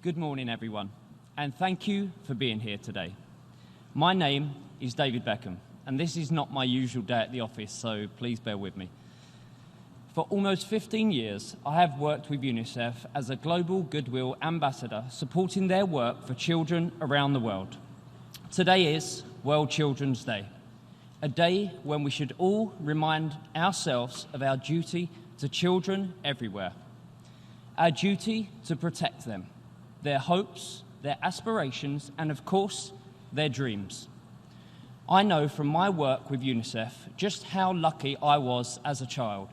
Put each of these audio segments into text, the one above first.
Good morning, everyone, and thank you for being here today. My name is David Beckham, and this is not my usual day at the office, so please bear with me. For almost 15 years, I have worked with UNICEF as a global Goodwill ambassador, supporting their work for children around the world. Today is World Children's Day, a day when we should all remind ourselves of our duty to children everywhere, our duty to protect them, their hopes, their aspirations, and of course, their dreams. I know from my work with UNICEF just how lucky I was as a child.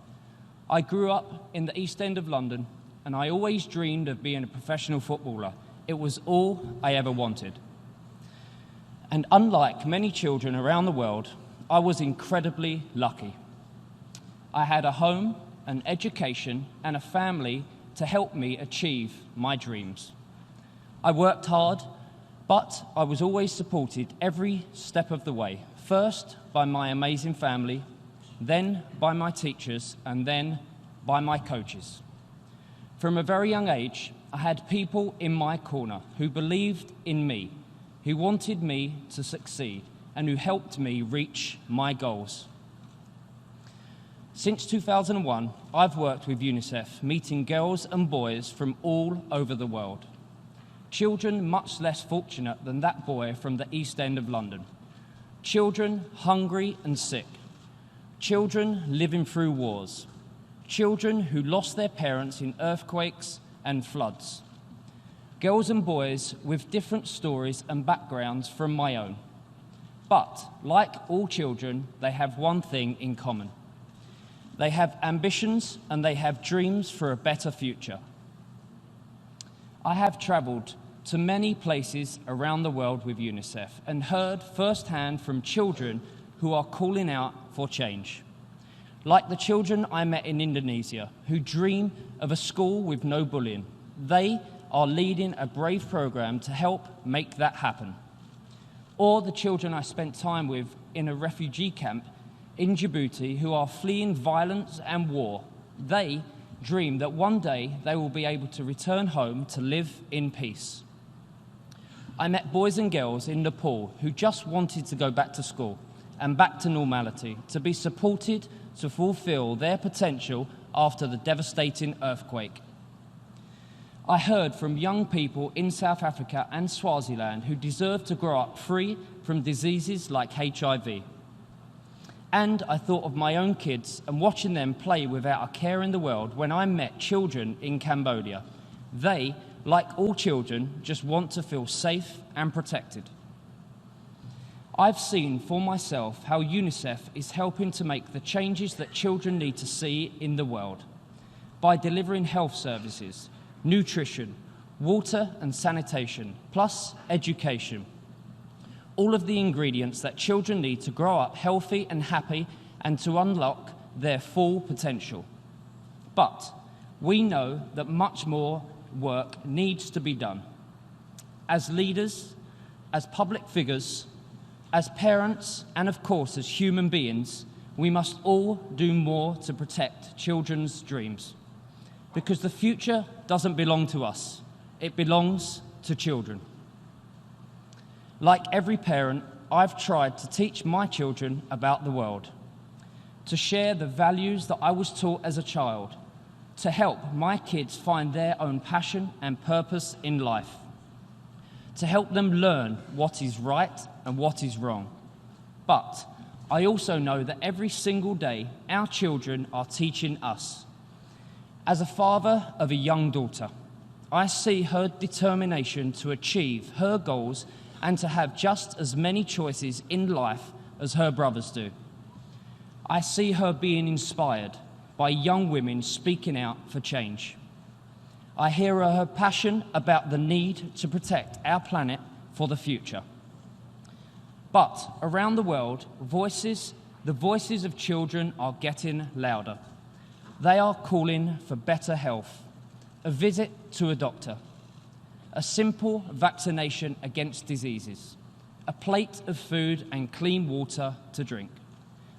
I grew up in the East End of London, and I always dreamed of being a professional footballer. It was all I ever wanted. And unlike many children around the world, I was incredibly lucky. I had a home, an education, and a family to help me achieve my dreams. I worked hard, but I was always supported every step of the way, first by my amazing family, then by my teachers, and then by my coaches. From a very young age, I had people in my corner who believed in me, who wanted me to succeed, and who helped me reach my goals. Since 2001, I've worked with UNICEF, meeting girls and boys from all over the world. Children much less fortunate than that boy from the East End of London. Children hungry and sick. Children living through wars. Children who lost their parents in earthquakes and floods. Girls and boys with different stories and backgrounds from my own. But, like all children, they have one thing in common. They have ambitions and they have dreams for a better future. I have travelled to many places around the world with UNICEF and heard firsthand from children who are calling out for change. Like the children I met in Indonesia who dream of a school with no bullying. They are leading a brave program to help make that happen. Or the children I spent time with in a refugee camp in Djibouti who are fleeing violence and war. They dream that one day they will be able to return home to live in peace. I met boys and girls in Nepal who just wanted to go back to school and back to normality, to be supported to fulfill their potential after the devastating earthquake. I heard from young people in South Africa and Swaziland who deserve to grow up free from diseases like HIV. And I thought of my own kids and watching them play without a care in the world when I met children in Cambodia. They, like all children, just want to feel safe and protected. I've seen for myself how UNICEF is helping to make the changes that children need to see in the world by delivering health services, nutrition, water and sanitation, plus education. All of the ingredients that children need to grow up healthy and happy and to unlock their full potential. But we know that much more work needs to be done. As leaders, as public figures, as parents, and of course as human beings, we must all do more to protect children's dreams. Because the future doesn't belong to us, it belongs to children. Like every parent, I've tried to teach my children about the world, to share the values that I was taught as a child, to help my kids find their own passion and purpose in life, to help them learn what is right and what is wrong. But I also know that every single day, our children are teaching us. As a father of a young daughter, I see her determination to achieve her goals and to have just as many choices in life as her brothers do. I see her being inspired by young women speaking out for change. I hear her passion about the need to protect our planet for the future. But around the world, the voices of children are getting louder. They are calling for better health, a visit to a doctor, a simple vaccination against diseases, a plate of food and clean water to drink.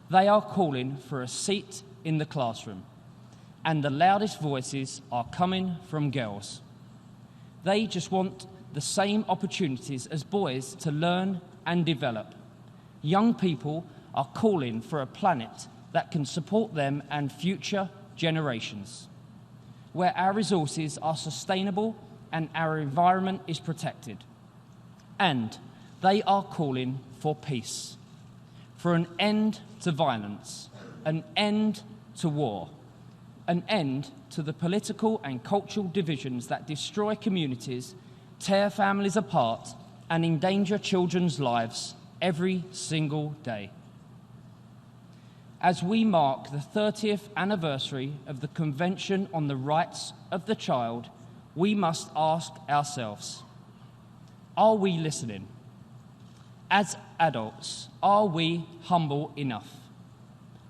They are calling for a seat in the classroom, and the loudest voices are coming from girls. They just want the same opportunities as boys to learn and develop. Young people are calling for a planet that can support them and future generations, where our resources are sustainable and our environment is protected. And they are calling for peace, for an end to violence, an end to war, an end to the political and cultural divisions that destroy communities, tear families apart, and endanger children's lives every single day. As we mark the 30th anniversary of the Convention on the Rights of the Child, we must ask ourselves, are we listening? As adults, are we humble enough?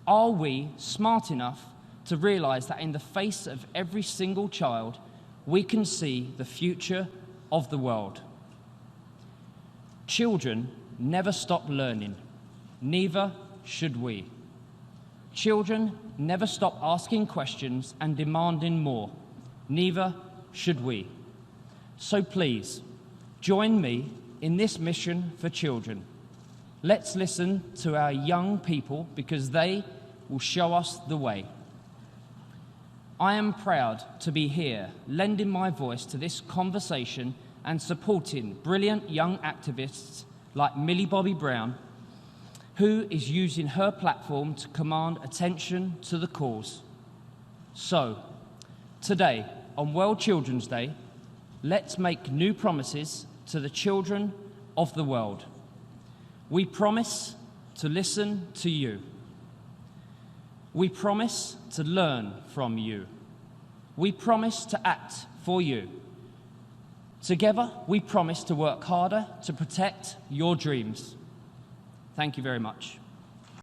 Are we smart enough to realise that in the face of every single child, we can see the future of the world? Children never stop learning, neither should we. Children never stop asking questions and demanding more, neither should we. So please, join me in this mission for children. Let's listen to our young people because they will show us the way. I am proud to be here, lending my voice to this conversation and supporting brilliant young activists like Millie Bobby Brown, who is using her platform to command attention to the cause. So, today, on World Children's Day, let's make new promises to the children of the world. We promise to listen to you. We promise to learn from you. We promise to act for you. Together, we promise to work harder to protect your dreams. Thank you very much.